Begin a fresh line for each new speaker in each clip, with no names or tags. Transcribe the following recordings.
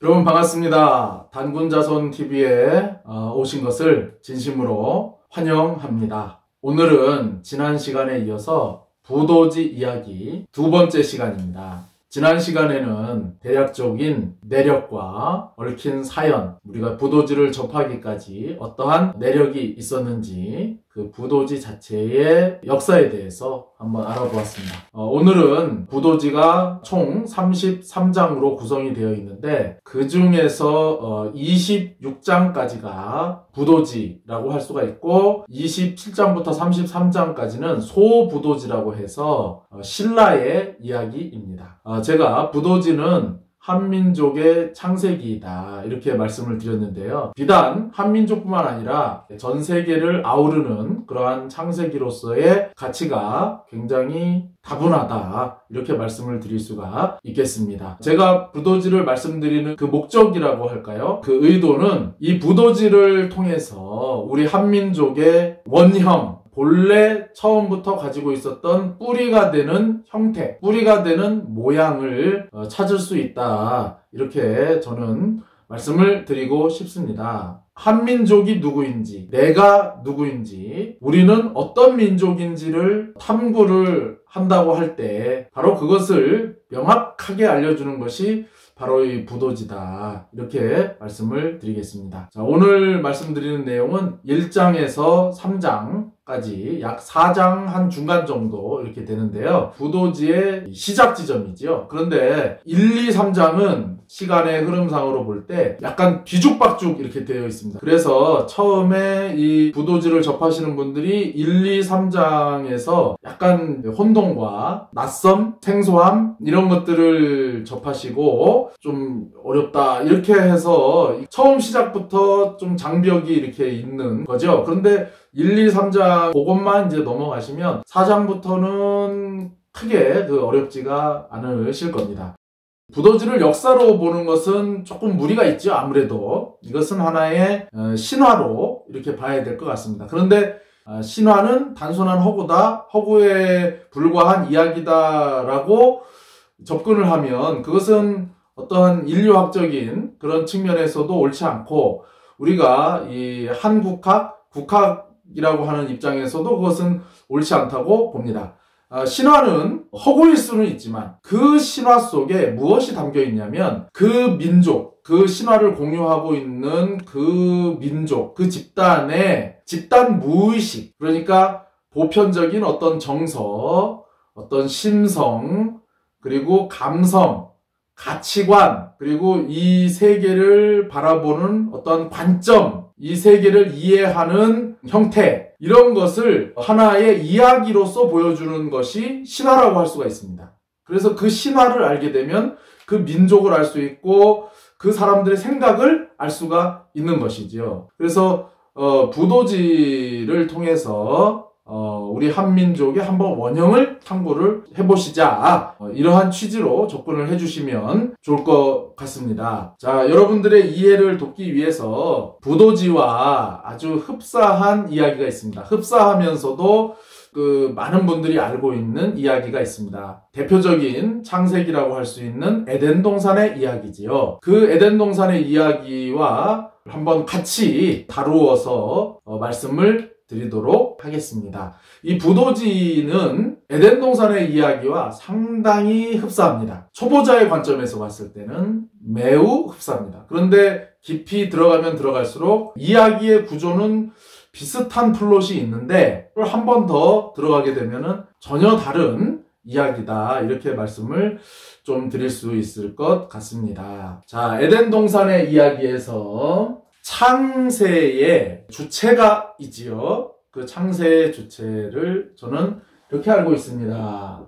여러분 반갑습니다. 단군자손TV에 오신 것을 진심으로 환영합니다. 오늘은 지난 시간에 이어서 부도지 이야기 두 번째 시간입니다. 지난 시간에는 대략적인 내력과 얽힌 사연, 우리가 부도지를 접하기까지 어떠한 내력이 있었는지 그 부도지 자체의 역사에 대해서 한번 알아보았습니다. 오늘은 부도지가 총 33장으로 구성이 되어 있는데 그 중에서 26장까지가 부도지라고 할 수가 있고 27장부터 33장까지는 소부도지라고 해서 신라의 이야기입니다. 제가 부도지는 한민족의 창세기이다 이렇게 말씀을 드렸는데요. 비단 한민족뿐만 아니라 전 세계를 아우르는 그러한 창세기로서의 가치가 굉장히 다분하다 이렇게 말씀을 드릴 수가 있겠습니다. 제가 부도지를 말씀드리는 그 목적이라고 할까요? 그 의도는 이 부도지를 통해서 우리 한민족의 원형, 본래 처음부터 가지고 있었던 뿌리가 되는 형태, 뿌리가 되는 모양을 찾을 수 있다 이렇게 저는 말씀을 드리고 싶습니다. 한민족이 누구인지, 내가 누구인지, 우리는 어떤 민족인지를 탐구를 한다고 할 때 바로 그것을 명확하게 알려주는 것이 바로 이 부도지다 이렇게 말씀을 드리겠습니다. 자, 오늘 말씀드리는 내용은 1장에서 3장까지 약 4장 한 중간 정도 이렇게 되는데요. 부도지의 시작 지점이지요. 그런데 1, 2, 3장은 시간의 흐름상으로 볼 때 약간 뒤죽박죽 이렇게 되어 있습니다. 그래서 처음에 이 부도지를 접하시는 분들이 1, 2, 3장에서 약간 혼동과 낯섦, 생소함 이런 것들을 접하시고 좀 어렵다 이렇게 해서 처음 시작부터 좀 장벽이 이렇게 있는 거죠. 그런데 1, 2, 3장 그것만 이제 넘어가시면 4장부터는 크게 어렵지가 않으실 겁니다. 부도지를 역사로 보는 것은 조금 무리가 있죠. 아무래도 이것은 하나의 신화로 이렇게 봐야 될 것 같습니다. 그런데 신화는 단순한 허구다, 허구에 불과한 이야기다라고 접근을 하면 그것은 어떠한 인류학적인 그런 측면에서도 옳지 않고 우리가 이 한국학, 국학이라고 하는 입장에서도 그것은 옳지 않다고 봅니다. 신화는 허구일 수는 있지만 그 신화 속에 무엇이 담겨 있냐면 그 민족, 그 신화를 공유하고 있는 그 민족, 그 집단의 집단 무의식, 그러니까 보편적인 어떤 정서, 어떤 심성, 그리고 감성, 가치관, 그리고 이 세계를 바라보는 어떤 관점, 이 세계를 이해하는 형태, 이런 것을 하나의 이야기로서 보여주는 것이 신화라고 할 수가 있습니다. 그래서 그 신화를 알게 되면 그 민족을 알 수 있고 그 사람들의 생각을 알 수가 있는 것이지요. 그래서 부도지를 통해서 우리 한민족의 한번 원형을 탐구를 해보시자 이러한 취지로 접근을 해주시면 좋을 것 같습니다. 자, 여러분들의 이해를 돕기 위해서 부도지와 아주 흡사한 이야기가 있습니다. 흡사하면서도 많은 분들이 알고 있는 이야기가 있습니다. 대표적인 창세기라고 할 수 있는 에덴 동산의 이야기지요. 그 에덴 동산의 이야기와 한번 같이 다루어서 말씀을 드리도록 하겠습니다. 이 부도지는 에덴 동산의 이야기와 상당히 흡사합니다. 초보자의 관점에서 봤을 때는 매우 흡사합니다. 그런데 깊이 들어가면 들어갈수록 이야기의 구조는 비슷한 플롯이 있는데 한 번 더 들어가게 되면은 전혀 다른 이야기다 이렇게 말씀을 좀 드릴 수 있을 것 같습니다. 자, 에덴 동산의 이야기에서 창세의 주체가 있지요. 그 창세의 주체를 저는 이렇게 알고 있습니다.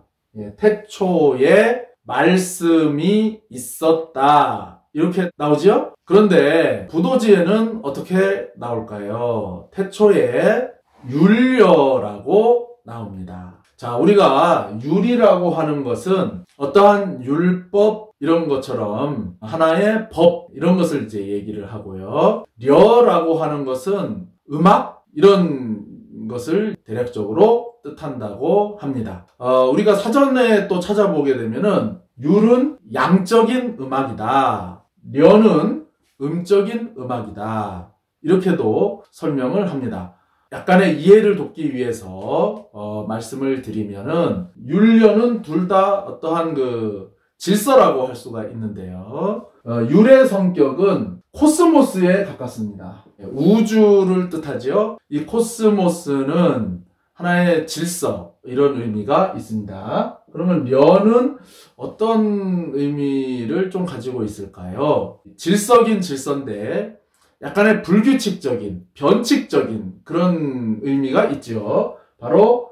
태초에 말씀이 있었다 이렇게 나오지요. 그런데 부도지에는 어떻게 나올까요? 태초에 율려라고 나옵니다. 자, 우리가 율이라고 하는 것은 어떠한 율법 이런 것처럼 하나의 법 이런 것을 이제 얘기를 하고요. 려라고 하는 것은 음악 이런 것을 대략적으로 뜻한다고 합니다. 우리가 사전에 또 찾아보게 되면은 율은 양적인 음악이다. 려는 음적인 음악이다. 이렇게도 설명을 합니다. 약간의 이해를 돕기 위해서 말씀을 드리면은 율려는 둘 다 어떠한 그 질서라고 할 수가 있는데요. 율의 성격은 코스모스에 가깝습니다. 우주를 뜻하죠. 이 코스모스는 하나의 질서, 이런 의미가 있습니다. 그러면 려는 어떤 의미를 좀 가지고 있을까요? 질서긴 질서인데 약간의 불규칙적인, 변칙적인 그런 의미가 있죠. 바로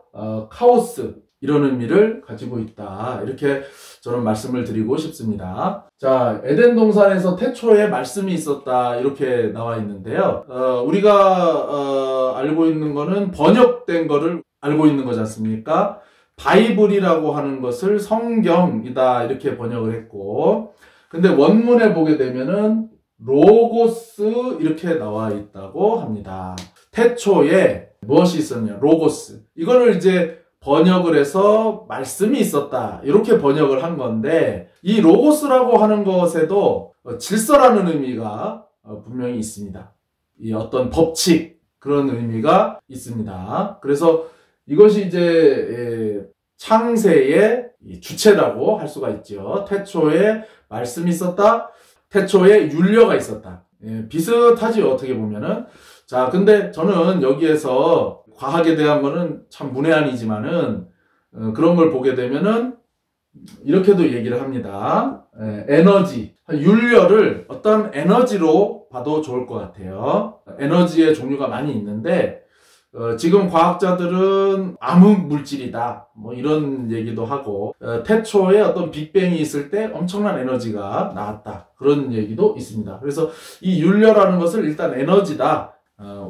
카오스, 이런 의미를 가지고 있다. 이렇게 저는 말씀을 드리고 싶습니다. 자, 에덴 동산에서 태초에 말씀이 있었다. 이렇게 나와 있는데요. 우리가 알고 있는 거는 번역된 거를 알고 있는 거지 않습니까? 바이블이라고 하는 것을 성경이다. 이렇게 번역을 했고, 근데 원문에 보게 되면은 로고스 이렇게 나와 있다고 합니다. 태초에 무엇이 있었냐? 로고스. 이거를 이제 번역을 해서 말씀이 있었다. 이렇게 번역을 한 건데, 이 로고스라고 하는 것에도 질서라는 의미가 분명히 있습니다. 이 어떤 법칙, 그런 의미가 있습니다. 그래서 이것이 이제 창세의 주체라고 할 수가 있죠. 태초에 말씀이 있었다. 태초에 율려가 있었다. 비슷하죠, 어떻게 보면은. 자, 근데 저는 여기에서 과학에 대한 거는 참 문외한이지만은 그런 걸 보게 되면은 이렇게도 얘기를 합니다. 에너지, 율려를 어떤 에너지로 봐도 좋을 것 같아요. 에너지의 종류가 많이 있는데 지금 과학자들은 암흑 물질이다, 뭐 이런 얘기도 하고, 태초에 어떤 빅뱅이 있을 때 엄청난 에너지가 나왔다, 그런 얘기도 있습니다. 그래서 이 율려라는 것을 일단 에너지다.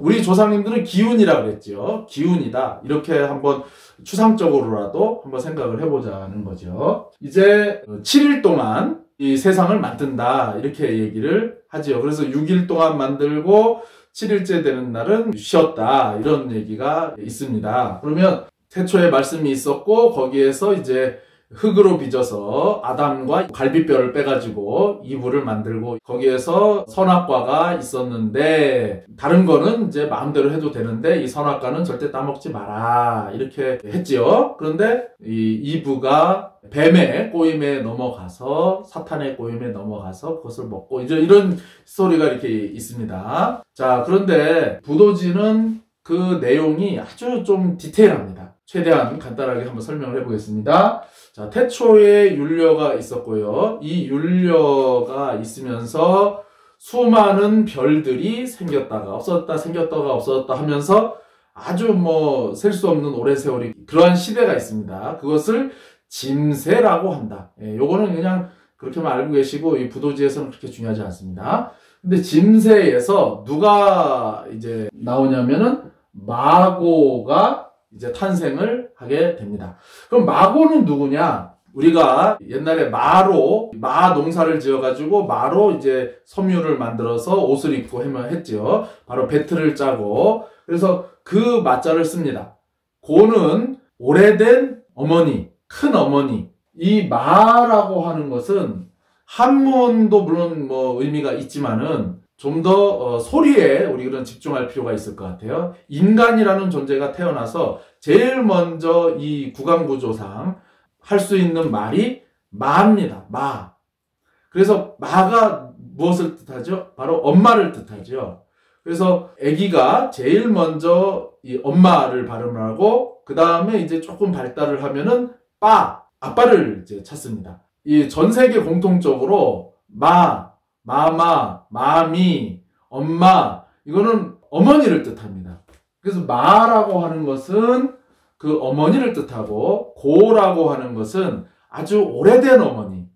우리 조상님들은 기운이라 그랬죠. 기운이다. 이렇게 한번 추상적으로라도 한번 생각을 해보자는 거죠. 이제 7일 동안 이 세상을 만든다, 이렇게 얘기를 하지요. 그래서 6일 동안 만들고 7일째 되는 날은 쉬었다, 이런 얘기가 있습니다. 그러면 태초에 말씀이 있었고, 거기에서 이제 흙으로 빚어서 아담과 갈비뼈를 빼가지고 이불을 만들고, 거기에서 선악과가 있었는데 다른 거는 이제 마음대로 해도 되는데 이 선악과는 절대 따먹지 마라, 이렇게 했지요. 그런데 이 이브가 뱀의 꼬임에 넘어가서, 사탄의 꼬임에 넘어가서 그것을 먹고, 이제 이런 스토리가 이렇게 있습니다. 자, 그런데 부도지는 그 내용이 아주 좀 디테일합니다. 최대한 간단하게 한번 설명을 해보겠습니다. 자, 태초에 율려가 있었고요. 이 율려가 있으면서 수많은 별들이 생겼다가 없어졌다, 생겼다가 없어졌다 하면서 아주 뭐 셀 수 없는 오랜 세월이, 그러한 시대가 있습니다. 그것을 짐세라고 한다. 요거는 그냥 그렇게만 알고 계시고, 이 부도지에서는 그렇게 중요하지 않습니다. 근데 짐세에서 누가 이제 나오냐면은 마고가 이제 탄생을 하게 됩니다. 그럼 마고는 누구냐? 우리가 옛날에 마로, 마 농사를 지어가지고 마로 이제 섬유를 만들어서 옷을 입고 했죠. 바로 배틀을 짜고, 그래서 그 마자를 씁니다. 고는 오래된 어머니, 큰 어머니. 이 마라고 하는 것은 한문도 물론 뭐 의미가 있지만은 좀 더 소리에 우리는 집중할 필요가 있을 것 같아요. 인간이라는 존재가 태어나서 제일 먼저 이 구강구조상 할 수 있는 말이 마입니다. 마. 그래서 마가 무엇을 뜻하죠? 바로 엄마를 뜻하죠. 그래서 아기가 제일 먼저 이 엄마를 발음을 하고, 그 다음에 이제 조금 발달을 하면은 아빠를 이제 찾습니다. 이 전 세계 공통적으로 마마, 마미, 엄마, 이거는 어머니를 뜻합니다. 그래서 마라고 하는 것은 그 어머니를 뜻하고, 고라고 하는 것은 아주 오래된 어머니,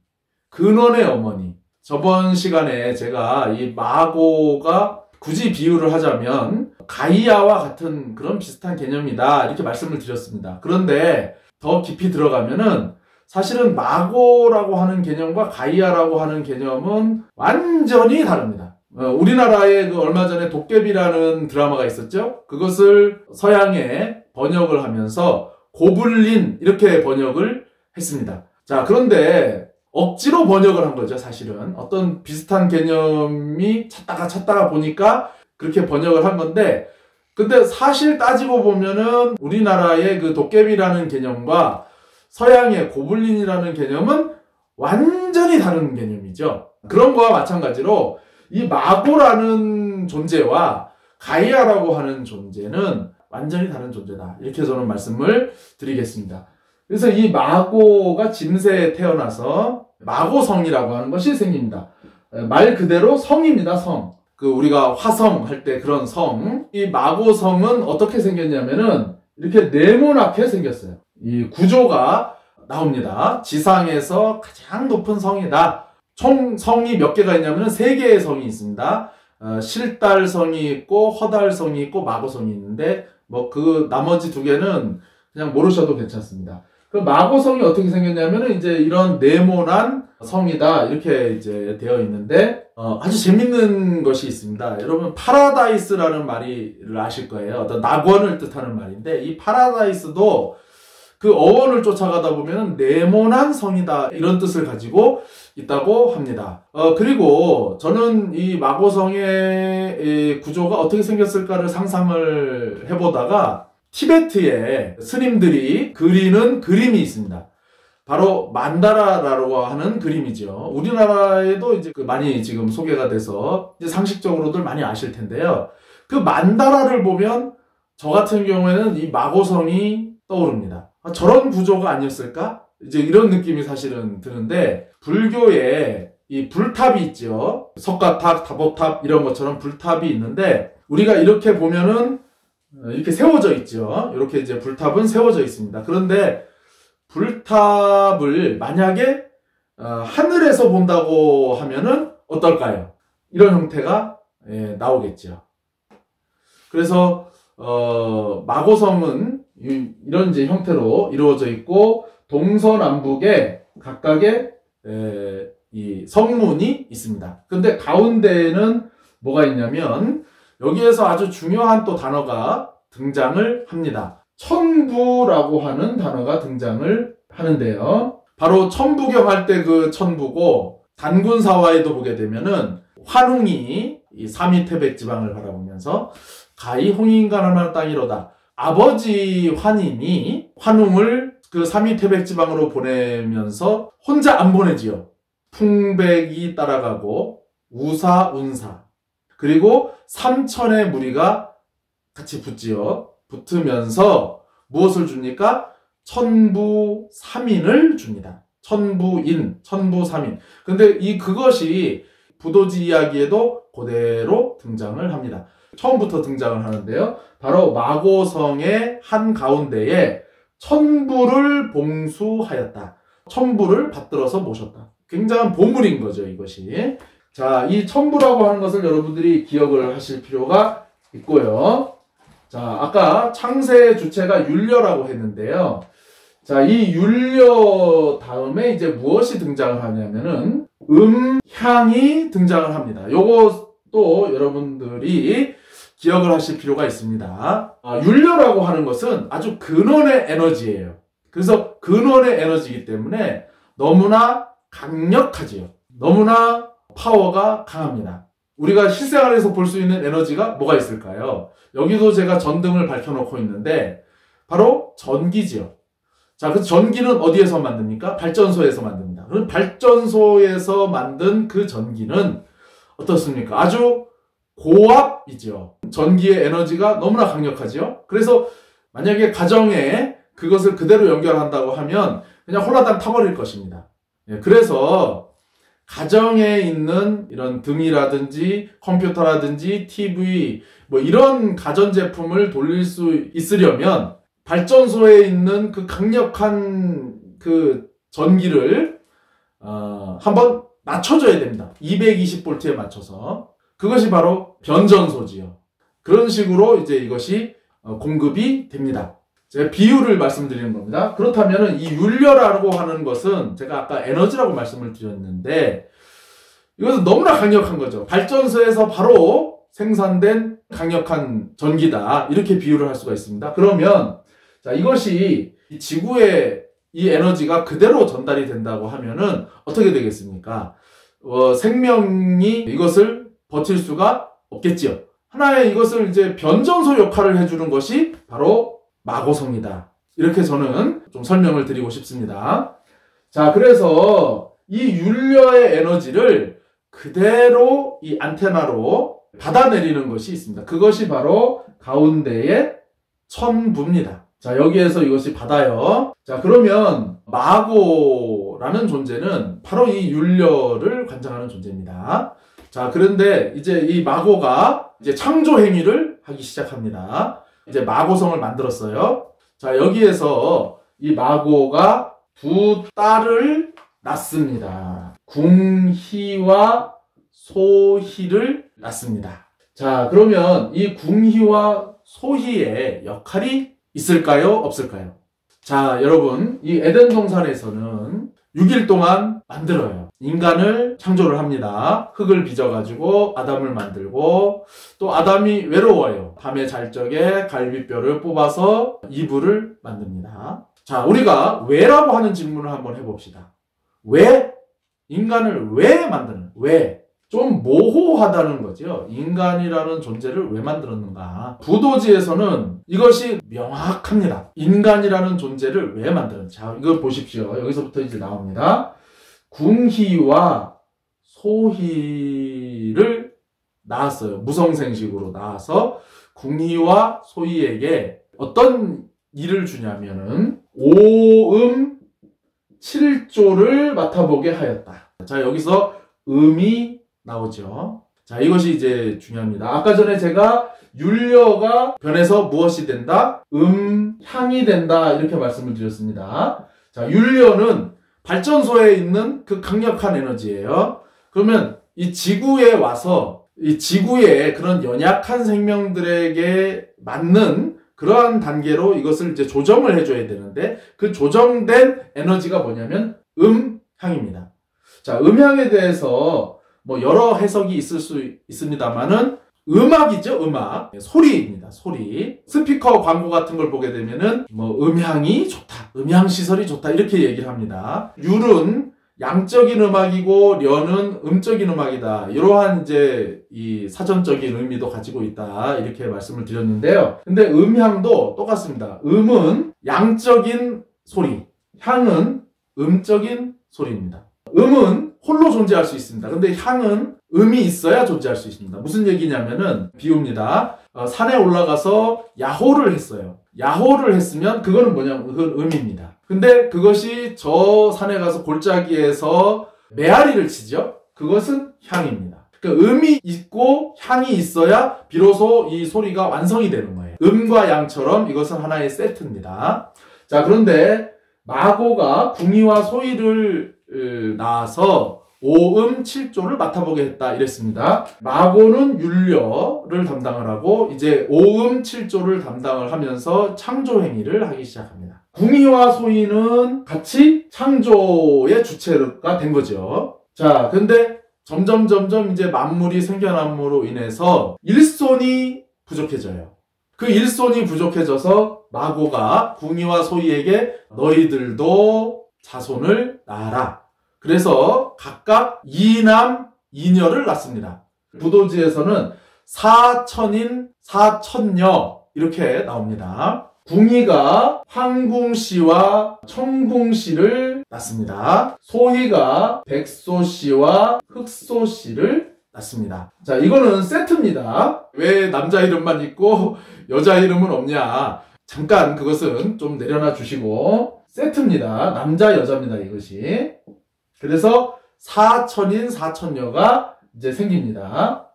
근원의 어머니. 저번 시간에 제가 이 마고가 굳이 비유를 하자면 가이아와 같은 그런 비슷한 개념이다, 이렇게 말씀을 드렸습니다. 그런데 더 깊이 들어가면은 사실은 마고라고 하는 개념과 가이아라고 하는 개념은 완전히 다릅니다. 우리나라에 그 얼마 전에 도깨비라는 드라마가 있었죠. 그것을 서양에 번역을 하면서 고블린, 이렇게 번역을 했습니다. 자, 그런데 억지로 번역을 한 거죠, 사실은. 어떤 비슷한 개념이 찾다가 보니까 그렇게 번역을 한 건데, 근데 사실 따지고 보면은 우리나라의 그 도깨비라는 개념과 서양의 고블린이라는 개념은 완전히 다른 개념이죠. 그런 거와 마찬가지로 이 마고라는 존재와 가이아라고 하는 존재는 완전히 다른 존재다. 이렇게 저는 말씀을 드리겠습니다. 그래서 이 마고가 짐새에 태어나서 마고성이라고 하는 것이 생깁니다. 말 그대로 성입니다, 성. 우리가 화성 할 때 그런 성. 이 마고성은 어떻게 생겼냐면은 이렇게 네모나게 생겼어요. 이 구조가 나옵니다. 지상에서 가장 높은 성이다. 총 성이 몇 개가 있냐면은 3개의 성이 있습니다. 실달성이 있고 허달성이 있고 마고성이 있는데 뭐 그 나머지 2개는 그냥 모르셔도 괜찮습니다. 그 마고성이 어떻게 생겼냐면은 이제 이런 네모난 성이다 이렇게 이제 되어 있는데 아주 재밌는 것이 있습니다. 여러분 파라다이스라는 말을 아실 거예요. 어떤 낙원을 뜻하는 말인데 이 파라다이스도 그 어원을 쫓아가다 보면 네모난 성이다 이런 뜻을 가지고 있다고 합니다. 그리고 저는 이 마고성의 구조가 어떻게 생겼을까를 상상을 해보다가 티베트의 스님들이 그리는 그림이 있습니다. 바로 만다라라고 하는 그림이죠. 우리나라에도 이제 많이 지금 소개가 돼서 이제 상식적으로들 많이 아실 텐데요. 그 만다라를 보면 저 같은 경우에는 이 마고성이 떠오릅니다. 저런 구조가 아니었을까? 이제 이런 느낌이 사실은 드는데 불교에 이 불탑이 있죠. 석가탑, 다보탑 이런 것처럼 불탑이 있는데 우리가 이렇게 보면은 이렇게 세워져 있죠. 이렇게 이제 불탑은 세워져 있습니다. 그런데 불탑을 만약에 하늘에서 본다고 하면은 어떨까요? 이런 형태가 나오겠죠. 그래서 마고성은 이런 이제 형태로 이루어져 있고 동서남북에 각각의 이 성문이 있습니다. 근데 가운데에는 뭐가 있냐면 여기에서 아주 중요한 또 단어가 등장을 합니다. 천부라고 하는 단어가 등장을 하는데요. 바로 천부경 할 때 그 천부고 단군사화에도 보게 되면은 환웅이 이 삼위태백지방을 바라보면서 가히 홍인간하나 땅이로다. 아버지 환인이 환웅을 그 삼위태백지방으로 보내면서 혼자 안 보내지요. 풍백이 따라가고 우사, 운사 그리고 삼천의 무리가 같이 붙지요. 붙으면서 무엇을 줍니까? 천부삼인을 줍니다. 천부인, 천부삼인. 근데 그것이 부도지 이야기에도 그대로 등장을 합니다. 처음부터 등장을 하는데요. 바로 마고성의 한가운데에 천부를 봉수하였다. 천부를 받들어서 모셨다. 굉장한 보물인 거죠, 이것이. 자, 이 천부라고 하는 것을 여러분들이 기억을 하실 필요가 있고요. 자, 아까 창세의 주체가 율려라고 했는데요. 자, 이 율려 다음에 이제 무엇이 등장을 하냐면은 향이 등장을 합니다. 요것도 여러분들이 기억을 하실 필요가 있습니다. 율려라고 하는 것은 아주 근원의 에너지예요. 그래서 근원의 에너지이기 때문에 너무나 강력하지요. 너무나 파워가 강합니다. 우리가 실생활에서 볼 수 있는 에너지가 뭐가 있을까요? 여기도 제가 전등을 밝혀놓고 있는데 바로 전기지요. 자, 그 전기는 어디에서 만듭니까? 발전소에서 만듭니다. 그럼 발전소에서 만든 그 전기는 어떻습니까? 아주 고압이죠. 전기의 에너지가 너무나 강력하죠. 그래서 만약에 가정에 그것을 그대로 연결한다고 하면 그냥 홀라당 타버릴 것입니다. 그래서 가정에 있는 이런 등이라든지 컴퓨터라든지 TV 뭐 이런 가전제품을 돌릴 수 있으려면 발전소에 있는 그 강력한 그 전기를 한번 낮춰줘야 됩니다. 220V에 맞춰서. 그것이 바로 변전소지요. 그런 식으로 이제 이것이 공급이 됩니다. 제가 비유를 말씀드리는 겁니다. 그렇다면 이 율려라고 하는 것은 제가 아까 에너지라고 말씀을 드렸는데 이것은 너무나 강력한 거죠. 발전소에서 바로 생산된 강력한 전기다. 이렇게 비유를 할 수가 있습니다. 그러면 자, 이것이 이 지구에 이 에너지가 그대로 전달이 된다고 하면은 어떻게 되겠습니까? 생명이 이것을 버틸 수가 없겠지요. 하나의 이것을 이제 변전소 역할을 해주는 것이 바로 마고성이다. 이렇게 저는 좀 설명을 드리고 싶습니다. 자, 그래서 이 율려의 에너지를 그대로 이 안테나로 받아내리는 것이 있습니다. 그것이 바로 가운데의 천부입니다. 자, 여기에서 이것이 받아요. 자, 그러면 마고라는 존재는 바로 이 율려를 관장하는 존재입니다. 자, 그런데 이제 이 마고가 이제 창조 행위를 하기 시작합니다. 이제 마고성을 만들었어요. 자, 여기에서 이 마고가 두 딸을 낳습니다. 궁희와 소희를 낳습니다. 자, 그러면 이 궁희와 소희의 역할이 있을까요? 없을까요? 자, 여러분, 이 에덴 동산에서는 6일 동안 만들어요. 인간을 창조를 합니다. 흙을 빚어가지고 아담을 만들고, 또 아담이 외로워요. 밤에 잘 적에 갈비뼈를 뽑아서 이불을 만듭니다. 자, 우리가 왜라고 하는 질문을 한번 해봅시다. 왜? 인간을 왜 만드는? 왜? 좀 모호하다는 거죠. 인간이라는 존재를 왜 만들었는가? 부도지에서는 이것이 명확합니다. 인간이라는 존재를 왜 만들었는지. 자, 이거 보십시오. 여기서부터 이제 나옵니다. 궁희와 소희를 낳았어요. 무성생식으로 낳아서 궁희와 소희에게 어떤 일을 주냐면은 오음 7조를 맡아보게 하였다. 자, 여기서 음이 나오죠. 자, 이것이 이제 중요합니다. 아까 전에 제가 율려가 변해서 무엇이 된다? 향이 된다. 이렇게 말씀을 드렸습니다. 자, 율려는 발전소에 있는 그 강력한 에너지예요. 그러면 이 지구에 와서 이 지구의 그런 연약한 생명들에게 맞는 그러한 단계로 이것을 이제 조정을 해줘야 되는데 그 조정된 에너지가 뭐냐면 향입니다. 자, 음향에 대해서 뭐 여러 해석이 있을 수 있습니다만은 음악이죠, 음악. 소리입니다, 소리. 스피커 광고 같은 걸 보게 되면은 뭐 음향이 좋다, 음향 시설이 좋다 이렇게 얘기를 합니다. 율은 양적인 음악이고 려는 음적인 음악이다. 이러한 이제 이 사전적인 의미도 가지고 있다. 이렇게 말씀을 드렸는데요. 근데 음향도 똑같습니다. 음은 양적인 소리, 향은 음적인 소리입니다. 음은 홀로 존재할 수 있습니다. 근데 향은 음이 있어야 존재할 수 있습니다. 무슨 얘기냐면은 비유입니다. 산에 올라가서 야호를 했어요. 야호를 했으면 그거는 뭐냐면 그건 음입니다. 근데 그것이 저 산에 가서 골짜기에서 메아리를 치죠. 그것은 향입니다. 그러니까 음이 있고 향이 있어야 비로소 이 소리가 완성이 되는 거예요. 음과 양처럼 이것은 하나의 세트입니다. 자, 그런데 마고가 궁희와 소희를 낳아서 오음 7조를 맡아보게 했다 이랬습니다. 마고는 율려를 담당을 하고 이제 오음 7조를 담당을 하면서 창조 행위를 하기 시작합니다. 궁희와 소희는 같이 창조의 주체가 된 거죠. 자, 근데 점점 이제 만물이 생겨남으로 인해서 일손이 부족해져요. 그 일손이 부족해져서 마고가 궁희와 소희에게 너희들도 자손을 낳아라. 그래서 각각 2남 2녀를 낳습니다. 부도지에서는 사천인 사천녀 이렇게 나옵니다. 궁희가 황궁씨와 청궁씨를 낳습니다. 소희가 백소씨와 흑소씨를 낳습니다. 자, 이거는 세트입니다. 왜 남자 이름만 있고 여자 이름은 없냐? 잠깐 그것은 좀 내려놔 주시고 세트입니다. 남자 여자입니다. 이것이. 그래서 사천인 사천녀가 이제 생깁니다.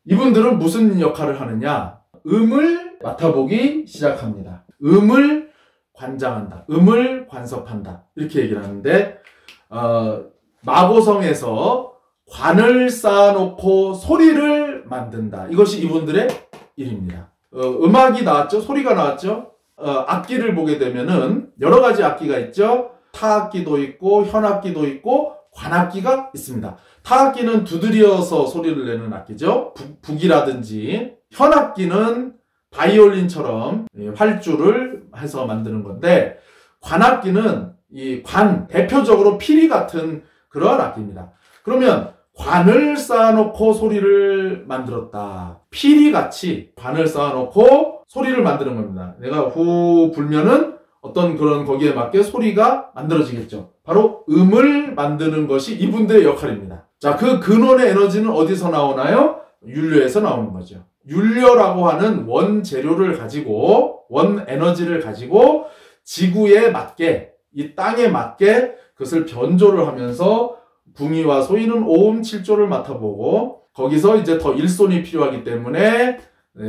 이분들은 무슨 역할을 하느냐? 음을 맡아보기 시작합니다. 음을 관장한다. 음을 관섭한다. 이렇게 얘기를 하는데 마고성에서 관을 쌓아놓고 소리를 만든다. 이것이 이분들의 일입니다. 음악이 나왔죠? 소리가 나왔죠? 악기를 보게 되면은 여러 가지 악기가 있죠? 타악기도 있고 현악기도 있고 관악기가 있습니다. 타악기는 두드려서 소리를 내는 악기죠. 북이라든지 현악기는 바이올린처럼 활주를 해서 만드는 건데 관악기는 이 관, 대표적으로 피리 같은 그러한 악기입니다. 그러면 관을 쌓아놓고 소리를 만들었다. 피리같이 관을 쌓아놓고 소리를 만드는 겁니다. 내가 후 불면은 어떤 그런 거기에 맞게 소리가 만들어지겠죠. 바로 음을 만드는 것이 이분들의 역할입니다. 자, 그 근원의 에너지는 어디서 나오나요? 윤료에서 나오는 거죠. 윤료라고 하는 원재료를 가지고, 원 에너지를 가지고 지구에 맞게, 이 땅에 맞게 그것을 변조를 하면서 붕이와 소이는 오음 7조를 맡아보고, 거기서 이제 더 일손이 필요하기 때문에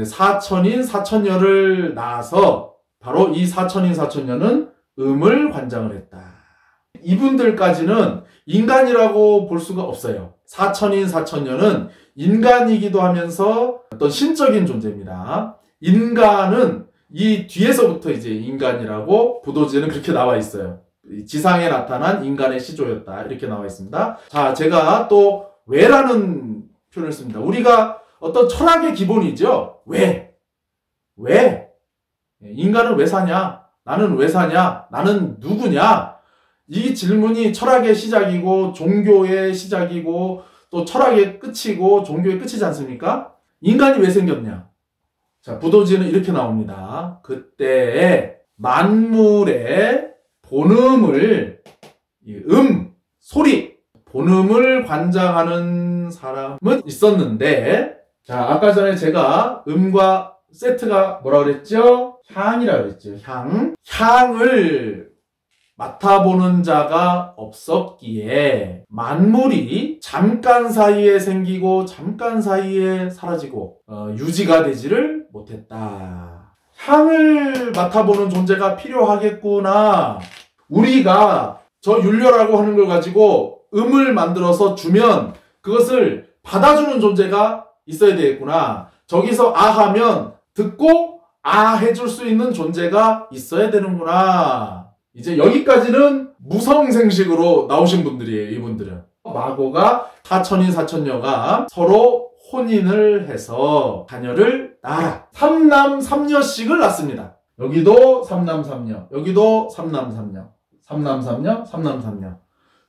사천인 사천녀를 낳아서 바로 이 사천인 사천녀는 음을 관장을 했다. 이분들까지는 인간이라고 볼 수가 없어요. 사천인 사천녀는 인간이기도 하면서 어떤 신적인 존재입니다. 인간은 이 뒤에서부터 이제 인간이라고 부도지에는 그렇게 나와 있어요. 지상에 나타난 인간의 시조였다. 이렇게 나와 있습니다. 자, 제가 또 왜라는 표현을 씁니다. 우리가 어떤 철학의 기본이죠. 왜? 인간은 왜 사냐? 나는 왜 사냐? 나는 누구냐? 이 질문이 철학의 시작이고 종교의 시작이고 또 철학의 끝이고 종교의 끝이지 않습니까? 인간이 왜 생겼냐? 자, 부도지는 이렇게 나옵니다. 그때 만물의 본음을, 소리, 본음을 관장하는 사람은 있었는데, 자, 아까 전에 제가 음과 세트가 뭐라 그랬죠? 향이라 그랬죠. 향을 맡아보는 자가 없었기에 만물이 잠깐 사이에 생기고 잠깐 사이에 사라지고 유지가 되지를 못했다. 향을 맡아보는 존재가 필요하겠구나. 우리가 저 윤료라고 하는 걸 가지고 음을 만들어서 주면 그것을 받아주는 존재가 있어야 되겠구나. 저기서 아 하면 듣고 아 해줄 수 있는 존재가 있어야 되는구나. 이제 여기까지는 무성생식으로 나오신 분들이에요. 이분들은 마고가 사천인 사천녀가 서로 혼인을 해서 자녀를 낳아라. 3남 3녀씩을 낳습니다. 여기도 3남 3녀, 여기도 3남 3녀, 3남 3녀, 3남 3녀.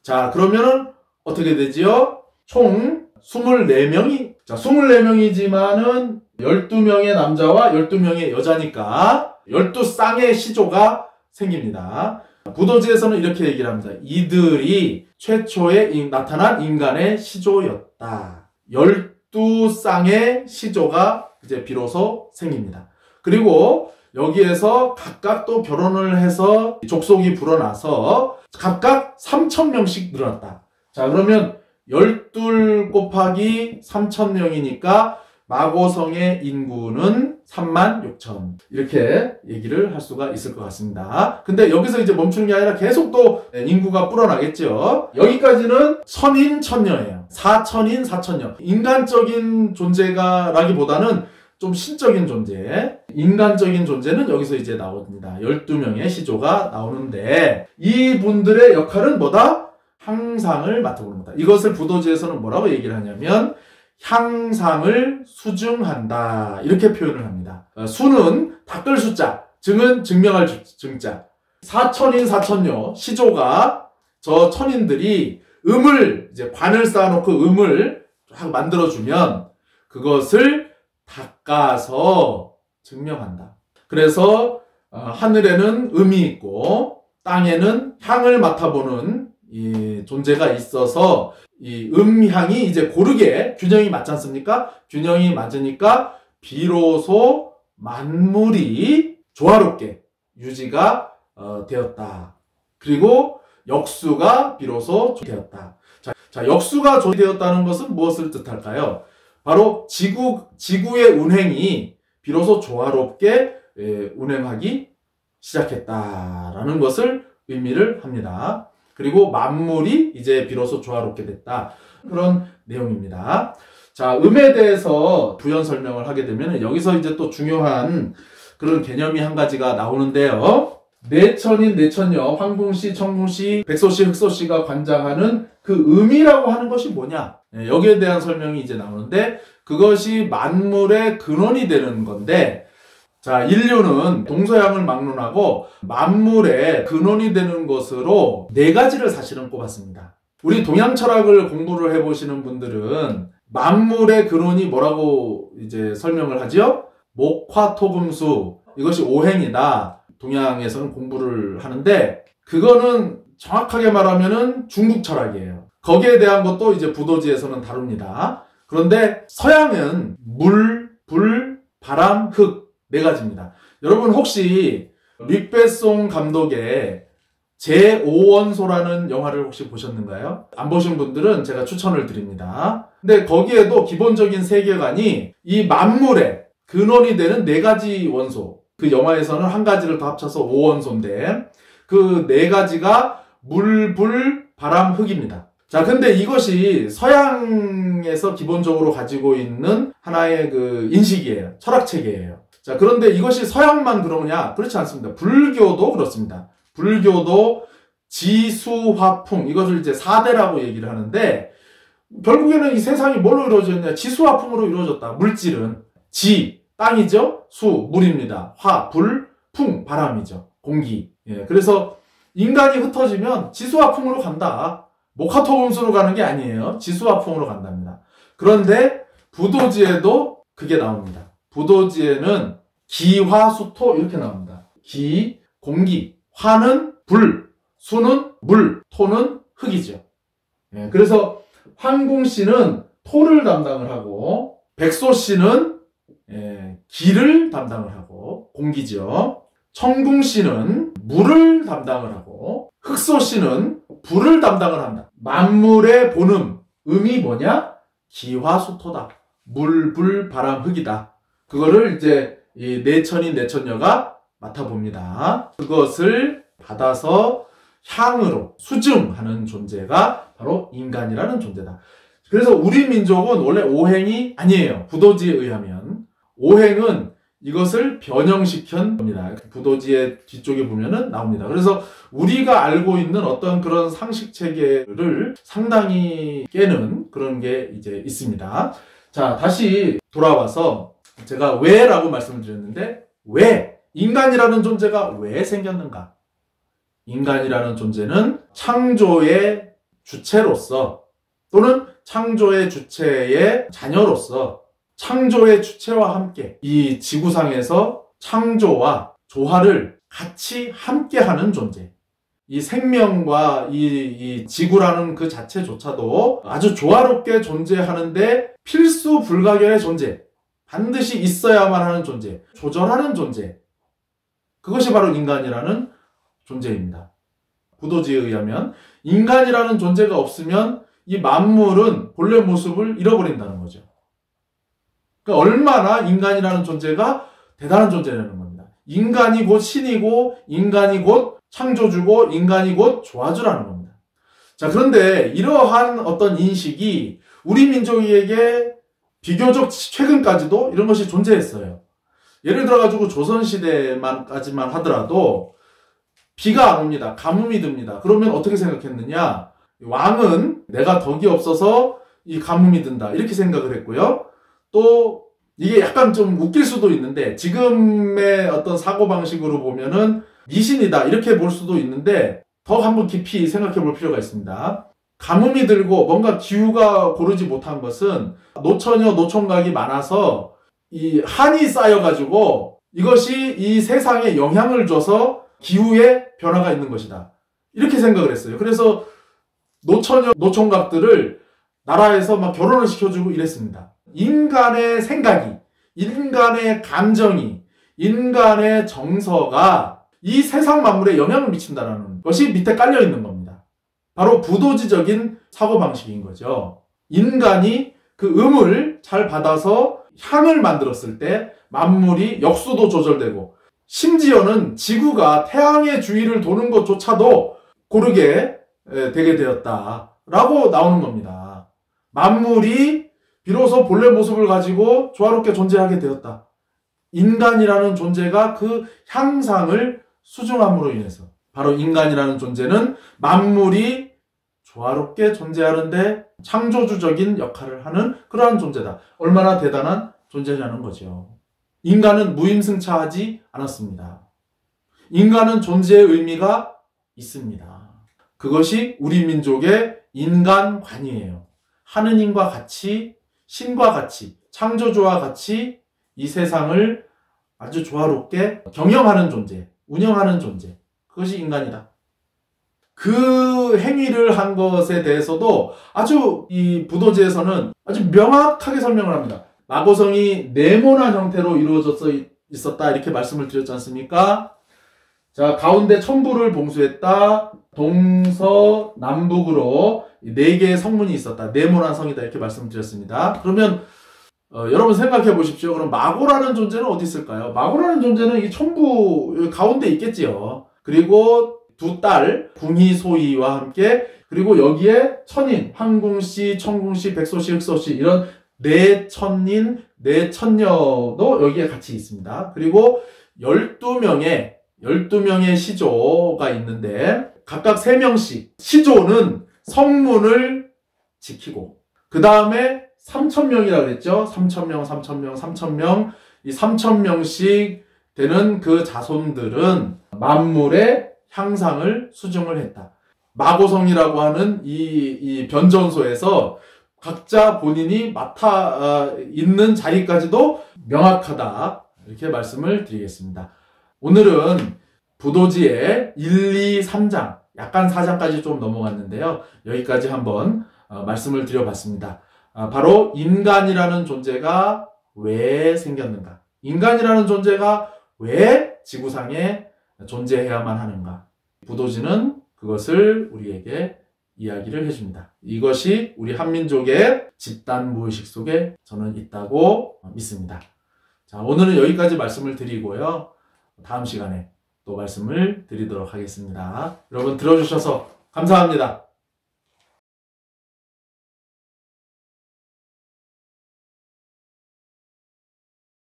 자, 그러면은 어떻게 되지요? 총 24명이, 자, 24명이지만은 12명의 남자와 12명의 여자니까 12쌍의 시조가 생깁니다. 부도지에서는 이렇게 얘기를 합니다. 이들이 최초에 나타난 인간의 시조였다. 12쌍의 시조가 이제 비로소 생깁니다. 그리고 여기에서 각각 또 결혼을 해서 족속이 불어나서 각각 3,000명씩 늘어났다. 자, 그러면 12 곱하기 3,000명이니까 마고성의 인구는 36,000 이렇게 얘기를 할 수가 있을 것 같습니다. 근데 여기서 이제 멈추는 게 아니라 계속 또 인구가 불어나겠죠. 여기까지는 천인 천녀예요. 사천인 사천녀. 인간적인 존재가 라기보다는 좀 신적인 존재, 인간적인 존재는 여기서 이제 나옵니다. 12명의 시조가 나오는데 이분들의 역할은 뭐다? 향상을 맡아보는 거다. 이것을 부도지에서는 뭐라고 얘기를 하냐면 향상을 수증한다. 이렇게 표현을 합니다. 수는 닦을 수자, 증은 증명할 증자. 사천인 사천녀 시조가 저 천인들이 음을 이제 관을 쌓아놓고 음을 쫙 만들어주면 그것을 닦아서 증명한다. 그래서 하늘에는 음이 있고 땅에는 향을 맡아보는 이 존재가 있어서 이 음향이 이제 고르게 균형이 맞지 않습니까? 균형이 맞으니까 비로소 만물이 조화롭게 유지가 되었다. 그리고 역수가 비로소 되었다. 자, 역수가 조되었다는 것은 무엇을 뜻할까요? 바로 지구의 운행이 비로소 조화롭게 운행하기 시작했다라는 것을 의미를 합니다. 그리고 만물이 이제 비로소 조화롭게 됐다. 그런 내용입니다. 자, 음에 대해서 부연 설명을 하게 되면 여기서 이제 또 중요한 그런 개념이 한 가지가 나오는데요. 내천인 내천녀, 황궁씨, 청궁씨, 백소씨, 흑소씨가 관장하는 그 음이라고 하는 것이 뭐냐? 여기에 대한 설명이 이제 나오는데 그것이 만물의 근원이 되는 건데 자, 인류는 동서양을 막론하고 만물의 근원이 되는 것으로 네 가지를 사실은 꼽았습니다. 우리 동양 철학을 공부를 해보시는 분들은 만물의 근원이 뭐라고 이제 설명을 하죠? 목화토금수, 이것이 오행이다. 동양에서는 공부를 하는데, 그거는 정확하게 말하면은 중국 철학이에요. 거기에 대한 것도 이제 부도지에서는 다룹니다. 그런데 서양은 물, 불, 바람, 흙 네 가지입니다. 여러분 혹시 릭베송 감독의 제5원소라는 영화를 혹시 보셨는가요? 안 보신 분들은 제가 추천을 드립니다. 근데 거기에도 기본적인 세계관이 이 만물의 근원이 되는 네 가지 원소, 그 영화에서는 한 가지를 더 합쳐서 5원소인데 그 네 가지가 물, 불, 바람, 흙입니다. 자, 근데 이것이 서양에서 기본적으로 가지고 있는 하나의 그 인식이에요. 철학체계예요. 자, 그런데 이것이 서양만 그러냐? 그렇지 않습니다. 불교도 그렇습니다. 불교도 지수화풍, 이것을 이제 4대라고 얘기를 하는데, 결국에는 이 세상이 뭘로 이루어졌냐? 지수화풍으로 이루어졌다. 물질은 지, 땅이죠. 수, 물입니다. 화, 불, 풍, 바람이죠. 공기. 예, 그래서 인간이 흩어지면 지수화풍으로 간다. 목화토금수로 가는 게 아니에요. 지수화풍으로 간답니다. 그런데 부도지에도 그게 나옵니다. 부도지에는 기화수토 이렇게 나옵니다. 기, 공기, 화는 불, 수는 물, 토는 흙이죠. 예, 그래서 황궁씨는 토를 담당을 하고, 백소씨는 기를 담당을 하고, 공기죠. 청궁씨는 물을 담당을 하고, 흑소씨는 불을 담당을 한다. 만물의 본음, 음이 뭐냐? 기화수토다. 물, 불, 바람, 흙이다. 그거를 이제 이 내천인 내천녀가 맡아봅니다. 그것을 받아서 향으로 수증하는 존재가 바로 인간이라는 존재다. 그래서 우리 민족은 원래 오행이 아니에요. 부도지에 의하면. 오행은 이것을 변형시킨 겁니다. 부도지의 뒤쪽에 보면은 나옵니다. 그래서 우리가 알고 있는 어떤 그런 상식 체계를 상당히 깨는 그런 게 이제 있습니다. 자, 다시 돌아와서 제가 왜라고 말씀을 드렸는데, 왜? 인간이라는 존재가 왜 생겼는가? 인간이라는 존재는 창조의 주체로서 또는 창조의 주체의 자녀로서 창조의 주체와 함께 이 지구상에서 창조와 조화를 같이 함께하는 존재. 이 생명과 이 지구라는 그 자체조차도 아주 조화롭게 존재하는데 필수 불가결의 존재. 반드시 있어야만 하는 존재. 조절하는 존재. 그것이 바로 인간이라는 존재입니다. 부도지에 의하면 인간이라는 존재가 없으면 이 만물은 본래 모습을 잃어버린다는 거죠. 그러니까 얼마나 인간이라는 존재가 대단한 존재라는 겁니다. 인간이 곧 신이고, 인간이 곧 창조주고, 인간이 곧 조화주라는 겁니다. 자, 그런데 이러한 어떤 인식이 우리 민족에게 비교적 최근까지도 이런 것이 존재했어요. 예를 들어가지고 조선시대만까지만 하더라도 비가 안 옵니다. 가뭄이 듭니다. 그러면 어떻게 생각했느냐? 왕은 내가 덕이 없어서 이 가뭄이 든다. 이렇게 생각을 했고요. 또 이게 약간 좀 웃길 수도 있는데 지금의 어떤 사고방식으로 보면은 미신이다. 이렇게 볼 수도 있는데 더 한번 깊이 생각해 볼 필요가 있습니다. 가뭄이 들고 뭔가 기후가 고르지 못한 것은 노처녀, 노총각이 많아서 이 한이 쌓여가지고 이것이 이 세상에 영향을 줘서 기후에 변화가 있는 것이다. 이렇게 생각을 했어요. 그래서 노처녀, 노총각들을 나라에서 막 결혼을 시켜주고 이랬습니다. 인간의 생각이, 인간의 감정이, 인간의 정서가 이 세상 만물에 영향을 미친다는 것이 밑에 깔려있는 겁니다. 바로 부도지적인 사고방식인 거죠. 인간이 그 음을 잘 받아서 향을 만들었을 때 만물이 역수도 조절되고 심지어는 지구가 태양의 주위를 도는 것조차도 고르게 되게 되었다라고 나오는 겁니다. 만물이 비로소 본래 모습을 가지고 조화롭게 존재하게 되었다. 인간이라는 존재가 그 향상을 수중함으로 인해서 바로 인간이라는 존재는 만물이 조화롭게 존재하는데 창조주적인 역할을 하는 그러한 존재다. 얼마나 대단한 존재냐는 거죠. 인간은 무임승차하지 않았습니다. 인간은 존재의 의미가 있습니다. 그것이 우리 민족의 인간관이에요. 하느님과 같이, 신과 같이, 창조주와 같이 이 세상을 아주 조화롭게 경영하는 존재, 운영하는 존재. 그것이 인간이다. 그 행위를 한 것에 대해서도 아주 이 부도지에서는 아주 명확하게 설명을 합니다. 마고성이 네모난 형태로 이루어져 있었다 이렇게 말씀을 드렸지 않습니까? 자, 가운데 천부를 봉수했다. 동서남북으로 4개의 성문이 있었다. 네모난 성이다 이렇게 말씀드렸습니다. 그러면 여러분 생각해 보십시오. 그럼 마고라는 존재는 어디 있을까요? 마고라는 존재는 이 천부 가운데 있겠지요. 그리고 두 딸 궁희소이와 함께, 그리고 여기에 천인, 황궁씨, 청궁씨, 백소씨, 흑소씨 이런 네 천인, 네 천녀도 여기에 같이 있습니다. 그리고 12명의 시조가 있는데 각각 3명씩 시조는 성문을 지키고, 그 다음에 3,000명이라고 그랬죠. 3,000명. 이 3,000명씩 되는 그 자손들은 만물의 향상을 수증을 했다. 마고성이라고 하는 이 변전소에서 각자 본인이 맡아 있는 자리까지도 명확하다. 이렇게 말씀을 드리겠습니다. 오늘은 부도지의 1, 2, 3장, 약간 4장까지 좀 넘어갔는데요. 여기까지 한번 말씀을 드려봤습니다. 바로 인간이라는 존재가 왜 생겼는가? 인간이라는 존재가 왜 지구상에 존재해야만 하는가? 부도지는 그것을 우리에게 이야기를 해줍니다. 이것이 우리 한민족의 집단 무의식 속에 저는 있다고 믿습니다. 자, 오늘은 여기까지 말씀을 드리고요. 다음 시간에 또 말씀을 드리도록 하겠습니다. 여러분 들어주셔서 감사합니다.